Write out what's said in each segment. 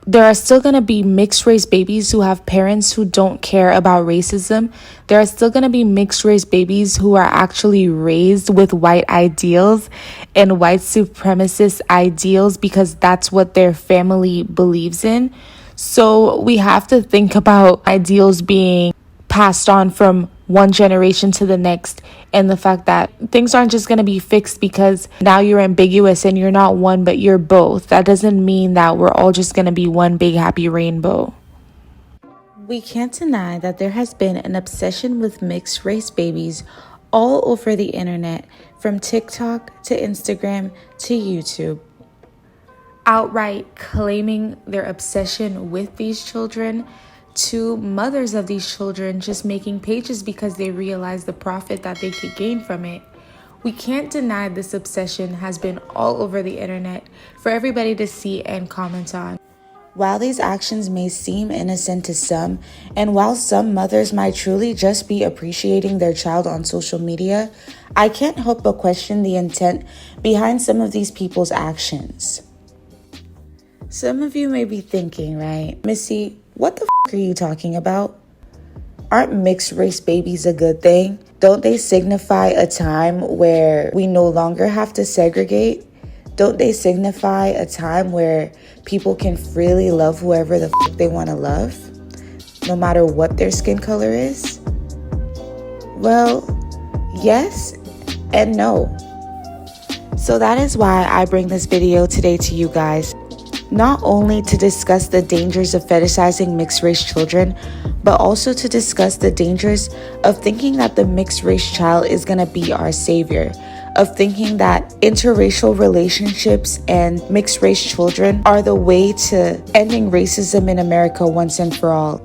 there are still going to be mixed race babies who have parents who don't care about racism. There are still going to be mixed race babies who are actually raised with white ideals and white supremacist ideals because that's what their family believes in. So we have to think about ideals being passed on from one generation to the next, and the fact that things aren't just going to be fixed because now you're ambiguous and you're not one but you're both. That doesn't mean that we're all just going to be one big happy rainbow. We can't deny that there has been an obsession with mixed race babies all over the internet, from TikTok to Instagram to YouTube. Outright claiming their obsession with these children, to mothers of these children just making pages because they realize the profit that they could gain from it. We can't deny this obsession has been all over the internet for everybody to see and comment on. While these actions may seem innocent to some, and while some mothers might truly just be appreciating their child on social media, I can't help but question the intent behind some of these people's actions. Some of you may be thinking, right, Missy, what the are you talking about? Aren't mixed race babies a good thing? Don't they signify a time where we no longer have to segregate? Don't they signify a time where people can freely love whoever the they want to love, no matter what their skin color is? Well, yes and no. So that is why I bring this video today to you guys. Not only to discuss the dangers of fetishizing mixed race children, but also to discuss the dangers of thinking that the mixed race child is going to be our savior, of thinking that interracial relationships and mixed race children are the way to ending racism in America once and for all.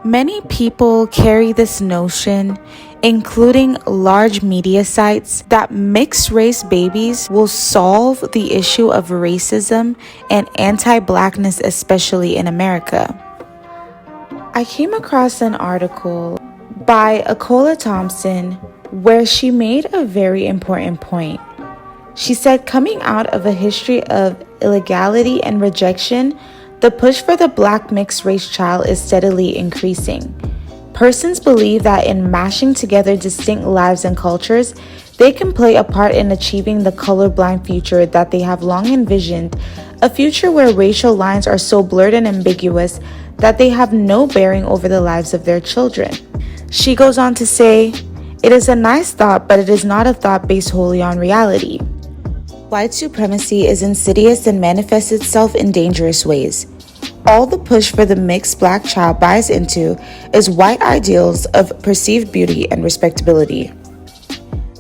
Many people carry this notion, including large media sites, that mixed race babies will solve the issue of racism and anti-blackness, especially in America. I came across an article by Akola Thompson where she made a very important point. She said, coming out of a history of illegality and rejection, the push for the black mixed race child is steadily increasing. Persons believe that in mashing together distinct lives and cultures, they can play a part in achieving the colorblind future that they have long envisioned, a future where racial lines are so blurred and ambiguous that they have no bearing over the lives of their children. She goes on to say, it is a nice thought, but it is not a thought based wholly on reality. White supremacy is insidious and manifests itself in dangerous ways. All the push for the mixed black child buys into is white ideals of perceived beauty and respectability.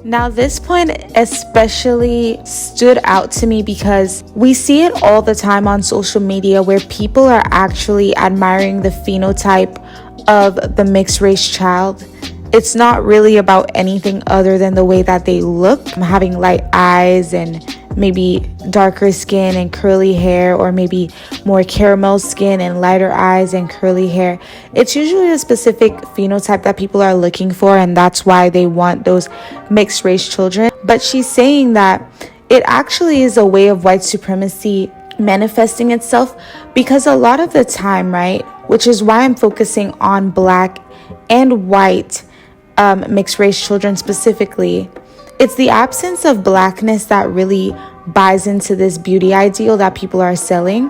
Now, this point especially stood out to me because we see it all the time on social media where people are actually admiring the phenotype of the mixed race child. It's not really about anything other than the way that they look, having light eyes and maybe darker skin and curly hair, or maybe more caramel skin and lighter eyes and curly hair. It's usually a specific phenotype that people are looking for, and that's why they want those mixed race children. But she's saying that it actually is a way of white supremacy manifesting itself, because a lot of the time, right, which is why I'm focusing on black and white mixed race children specifically, it's the absence of blackness that really buys into this beauty ideal that people are selling.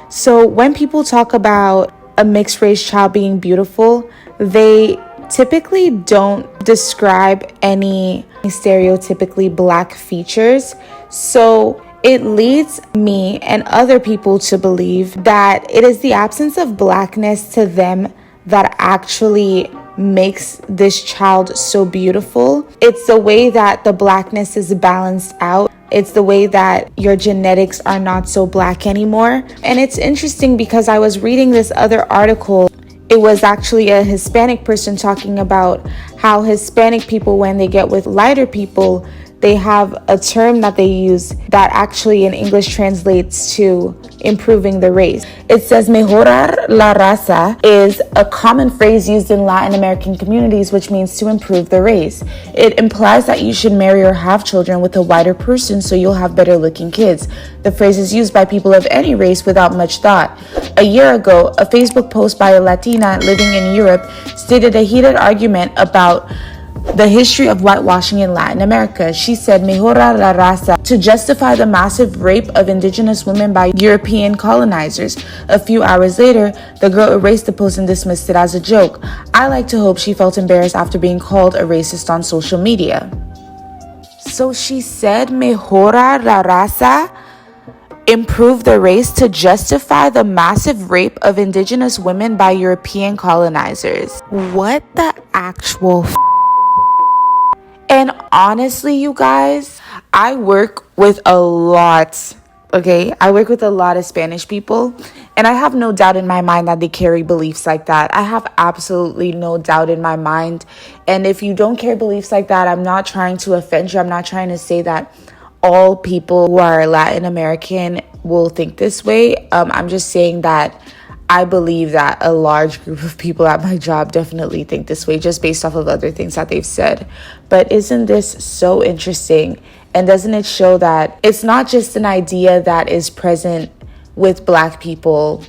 So when people talk about a mixed race child being beautiful, they typically don't describe any stereotypically black features. So it leads me and other people to believe that it is the absence of blackness to them that actually makes this child so beautiful. It's the way that the blackness is balanced out. It's the way that your genetics are not so black anymore. And it's interesting because I was reading this other article. It was actually a Hispanic person talking about how Hispanic people, when they get with lighter people, they have a term that they use that actually in English translates to improving the race. It says Mejorar La Raza is a common phrase used in Latin American communities, which means to improve the race. It implies that you should marry or have children with a whiter person so you'll have better looking kids. The phrase is used by people of any race without much thought. A year ago, a Facebook post by a Latina living in Europe stated a heated argument about the history of whitewashing in Latin America. She said, Mejorar La Raza, to justify the massive rape of indigenous women by European colonizers. A few hours later, the girl erased the post and dismissed it as a joke. I like to hope she felt embarrassed after being called a racist on social media. So she said, Mejorar La Raza, improve the race to justify the massive rape of indigenous women by European colonizers. What the actual And honestly, you guys, I work with a lot, okay? I work with a lot of Spanish people, and I have no doubt in my mind that they carry beliefs like that. I have absolutely no doubt in my mind. And if you don't carry beliefs like that, I'm not trying to offend you. I'm not trying to say that all people who are Latin American will think this way. I'm just saying that I believe that a large group of people at my job definitely think this way, just based off of other things that they've said. But isn't this so interesting? And doesn't it show that it's not just an idea that is present with Black people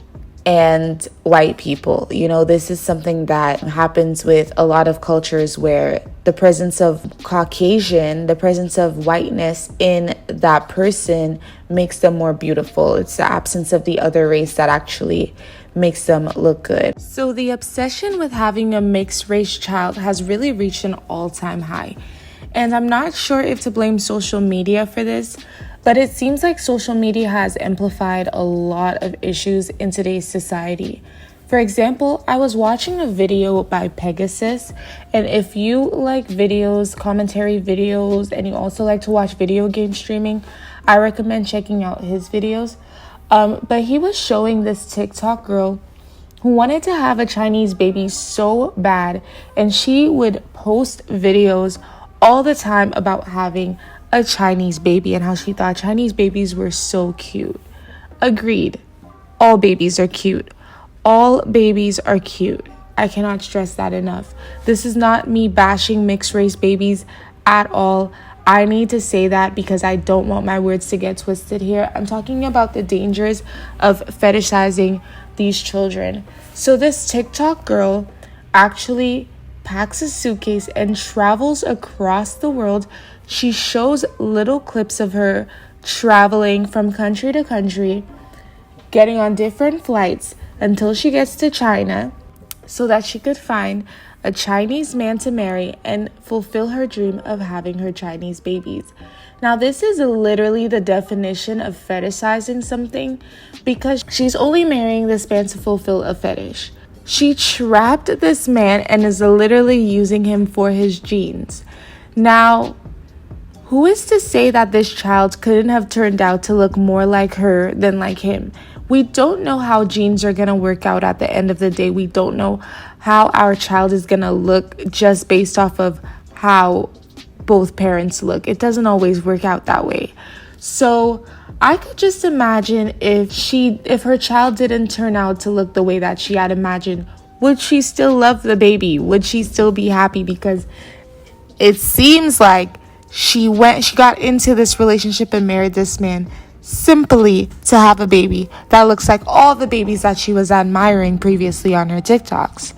and white people? You know, this is something that happens with a lot of cultures where the presence of Caucasian, the presence of whiteness in that person makes them more beautiful. It's the absence of the other race that actually makes them look good. So the obsession with having a mixed race child has really reached an all-time high. And I'm not sure if to blame social media for this, but it seems like social media has amplified a lot of issues in today's society. For example, I was watching a video by Pegasus, and if you like videos, commentary videos, and you also like to watch video game streaming, I recommend checking out his videos. But he was showing this TikTok girl who wanted to have a Chinese baby so bad, and she would post videos all the time about having a Chinese baby and how she thought Chinese babies were so cute. Agreed. All babies are cute. All babies are cute. I cannot stress that enough. This is not me bashing mixed race babies at all. I need to say that because I don't want my words to get twisted here. I'm talking about the dangers of fetishizing these children. So this TikTok girl actually packs a suitcase and travels across the world. She shows little clips of her traveling from country to country, getting on different flights until she gets to China so that she could find a Chinese man to marry and fulfill her dream of having her Chinese babies. Now, this is literally the definition of fetishizing something, because she's only marrying this man to fulfill a fetish. She trapped this man and is literally using him for his genes. Now, who is to say that this child couldn't have turned out to look more like her than like him? We don't know how genes are going to work out at the end of the day. We don't know how our child is going to look just based off of how both parents look. It doesn't always work out that way. So I could just imagine if her child didn't turn out to look the way that she had imagined, would she still love the baby? Would she still be happy? Because it seems like she got into this relationship and married this man simply to have a baby that looks like all the babies that she was admiring previously on her TikToks.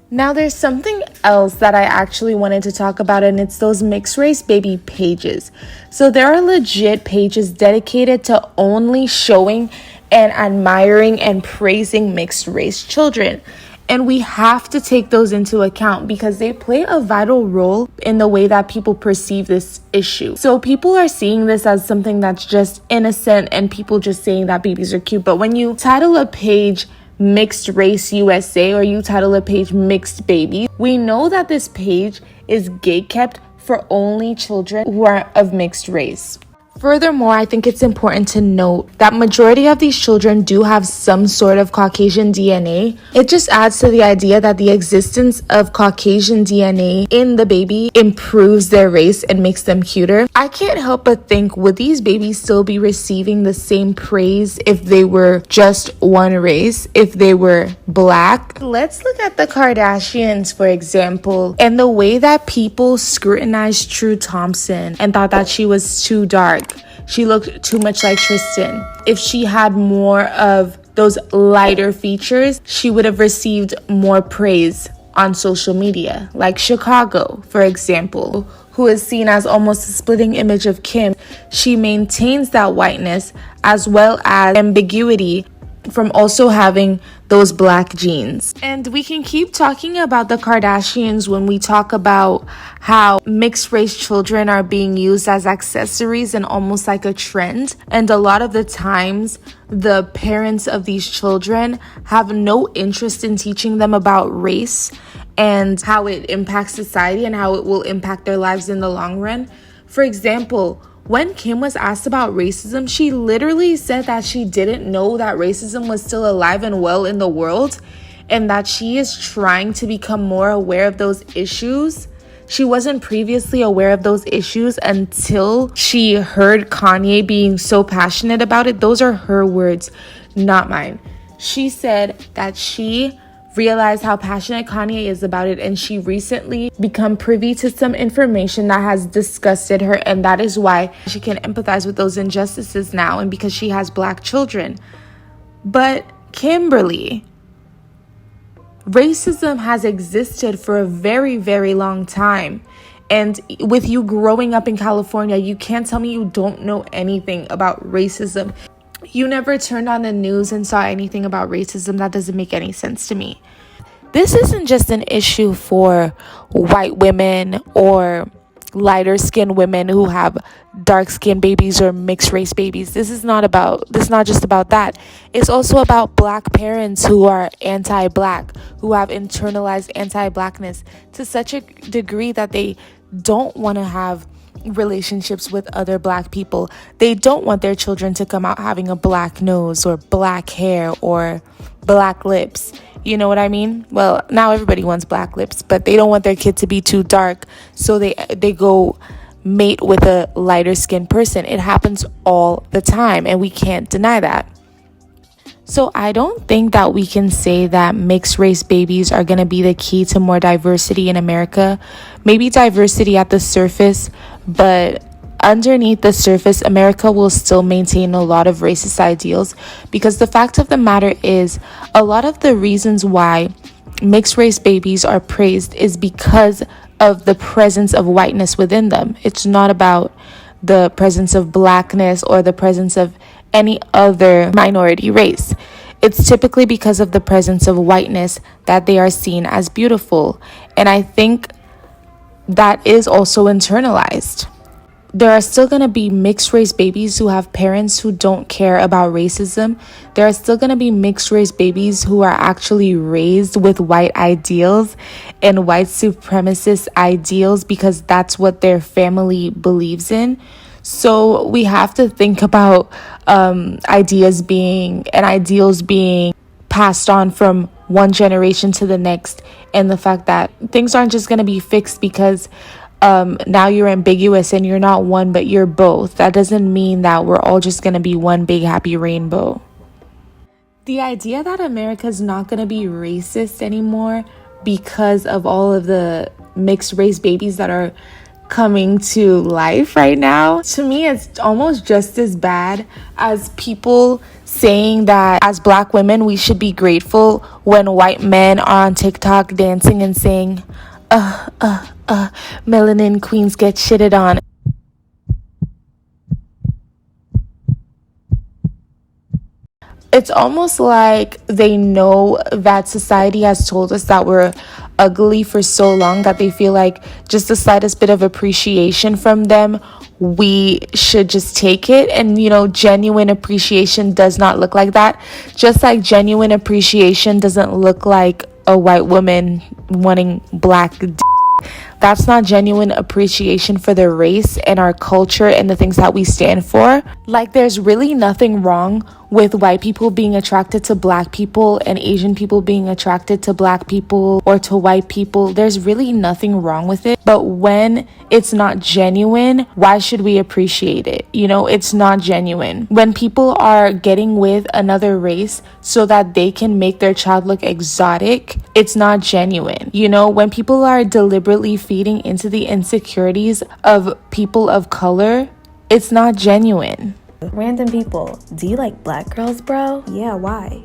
Now, there's something else that I actually wanted to talk about, and it's those mixed race baby pages. So there are legit pages dedicated to only showing and admiring and praising mixed race children. And we have to take those into account because they play a vital role in the way that people perceive this issue. So people are seeing this as something that's just innocent and people just saying that babies are cute. But when you title a page Mixed Race USA or you title a page Mixed Baby, we know that this page is gatekept for only children who are of mixed race. Furthermore, I think it's important to note that majority of these children do have some sort of Caucasian DNA. It just adds to the idea that the existence of Caucasian DNA in the baby improves their race and makes them cuter. I can't help but think, would these babies still be receiving the same praise if they were just one race, if they were black? Let's look at the Kardashians, for example, and the way that people scrutinized True Thompson and thought that she was too dark. She looked too much like Tristan. If she had more of those lighter features, she would have received more praise on social media. Like Chicago, for example, who is seen as almost a splitting image of Kim. She maintains that whiteness as well as ambiguity from also having those black genes. And we can keep talking about the Kardashians when we talk about how mixed race children are being used as accessories and almost like a trend. And a lot of the times, the parents of these children have no interest in teaching them about race and how it impacts society and how it will impact their lives in the long run. For example, when Kim was asked about racism, she literally said that she didn't know that racism was still alive and well in the world and that she is trying to become more aware of those issues. She wasn't previously aware of those issues until she heard Kanye being so passionate about it. Those are her words, not mine. She said that she realized how passionate Kanye is about it, and she recently become privy to some information that has disgusted her, and that is why she can empathize with those injustices now, and because she has black children. But Kimberly, racism has existed for a very, very long time. And with you growing up in California, you can't tell me you don't know anything about racism. You never turned on the news and saw anything about racism. That doesn't make any sense to me. This isn't just an issue for white women or lighter skinned women who have dark skinned babies or mixed race babies. This is not just about that. It's also about black parents who are anti-black, who have internalized anti-blackness to such a degree that they don't want to have relationships with other black people. They don't want their children to come out having a black nose or black hair or black lips. You know what I mean? Well, now everybody wants black lips, but they don't want their kid to be too dark, so they go mate with a lighter skinned person. It happens all the time, and we can't deny that. So I don't think that we can say that mixed race babies are going to be the key to more diversity in America. Maybe diversity at the surface, but underneath the surface, America will still maintain a lot of racist ideals, because the fact of the matter is a lot of the reasons why mixed race babies are praised is because of the presence of whiteness within them. It's not about the presence of blackness or the presence of any other minority race. It's typically because of the presence of whiteness that they are seen as beautiful. And I think that is also internalized. There are still going to be mixed race babies who have parents who don't care about racism. There are still going to be mixed race babies who are actually raised with white ideals and white supremacist ideals because that's what their family believes in. So we have to think about ideals being passed on from one generation to the next, and the fact that things aren't just going to be fixed because now you're ambiguous and you're not one but you're both. That doesn't mean that we're all just going to be one big happy rainbow. The idea that America is not going to be racist anymore because of all of the mixed race babies that are coming to life right now, to me it's almost just as bad as people saying that as black women we should be grateful when white men are on TikTok dancing and saying melanin queens get shitted on. It's almost like they know that society has told us that we're ugly for so long that they feel like just the slightest bit of appreciation from them, we should just take it. And, genuine appreciation does not look like that. Just like genuine appreciation doesn't look like a white woman wanting black That's not genuine appreciation for their race and our culture and the things that we stand for. Like, there's really nothing wrong with white people being attracted to black people and Asian people being attracted to black people or to white people. There's really nothing wrong with it. But when it's not genuine, why should we appreciate it? You know, it's not genuine. When people are getting with another race so that they can make their child look exotic, it's not genuine. You know, when people are deliberately feeding into the insecurities of people of color, it's not genuine. Random people, do you like black girls, bro? Yeah, why?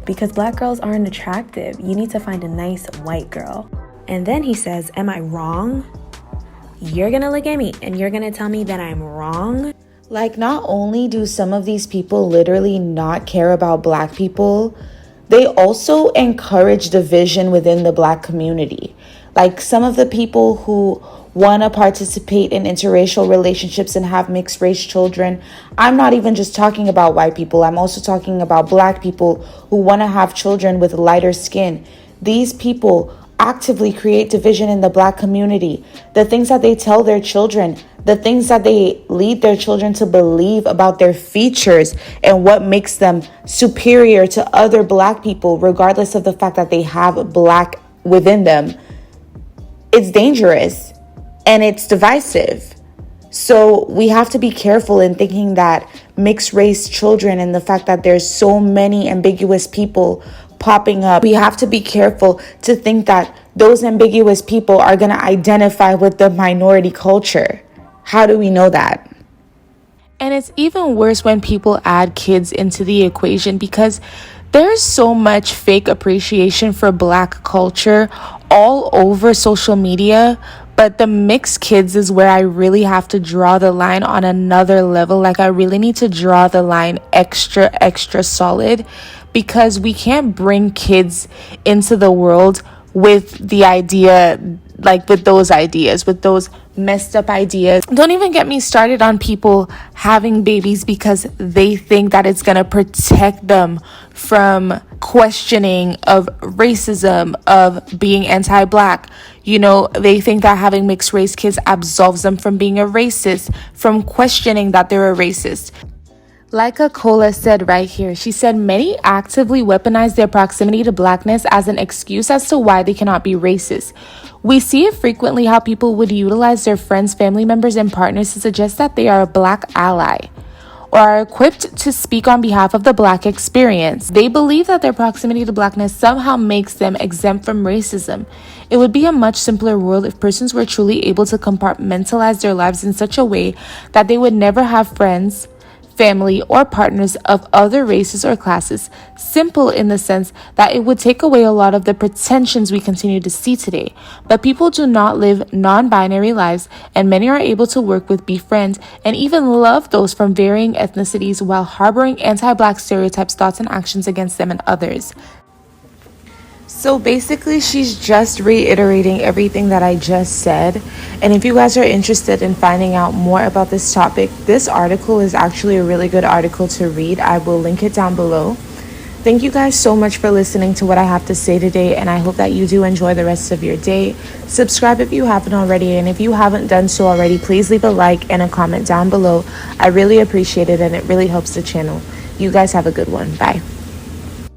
Because black girls aren't attractive. You need to find a nice white girl. And then he says, am I wrong? You're gonna look at me and you're gonna tell me that I'm wrong? Like, not only do some of these people literally not care about black people, they also encourage division within the black community. Like, some of the people who want to participate in interracial relationships and have mixed race children, I'm not even just talking about white people. I'm also talking about black people who want to have children with lighter skin. These people actively create division in the black community. The things that they tell their children, the things that they lead their children to believe about their features and what makes them superior to other black people, regardless of the fact that they have black within them, it's dangerous and it's divisive. So we have to be careful in thinking that mixed race children and the fact that there's so many ambiguous people popping up, we have to be careful to think that those ambiguous people are going to identify with the minority culture. How do we know that? And it's even worse when people add kids into the equation, because there's so much fake appreciation for black culture all over social media. But the mixed kids is where I really have to draw the line on another level. Like, I really need to draw the line extra solid, because we can't bring kids into the world with the idea, like with those ideas, with those messed up ideas. Don't even get me started on people having babies because they think that it's going to protect them from questioning of racism, of being anti-black. You know, they think that having mixed race kids absolves them from being a racist, from questioning that they're a racist. Like Cola said right here, she said many actively weaponize their proximity to blackness as an excuse as to why they cannot be racist. We see it frequently how people would utilize their friends, family members, and partners to suggest that they are a black ally or are equipped to speak on behalf of the black experience. They believe that their proximity to blackness somehow makes them exempt from racism. It would be a much simpler world if persons were truly able to compartmentalize their lives in such a way that they would never have friends, family, or partners of other races or classes. Simple in the sense that it would take away a lot of the pretensions we continue to see today. But people do not live non-binary lives, and many are able to work with, befriend, and even love those from varying ethnicities while harboring anti-black stereotypes, thoughts, and actions against them and others. So basically, she's just reiterating everything that I just said. And if you guys are interested in finding out more about this topic, this article is actually a really good article to read. I will link it down below. Thank you guys so much for listening to what I have to say today, and I hope that you do enjoy the rest of your day. Subscribe if you haven't already, and if you haven't done so already, please leave a like and a comment down below. I really appreciate it, and it really helps the channel. You guys have a good one. Bye.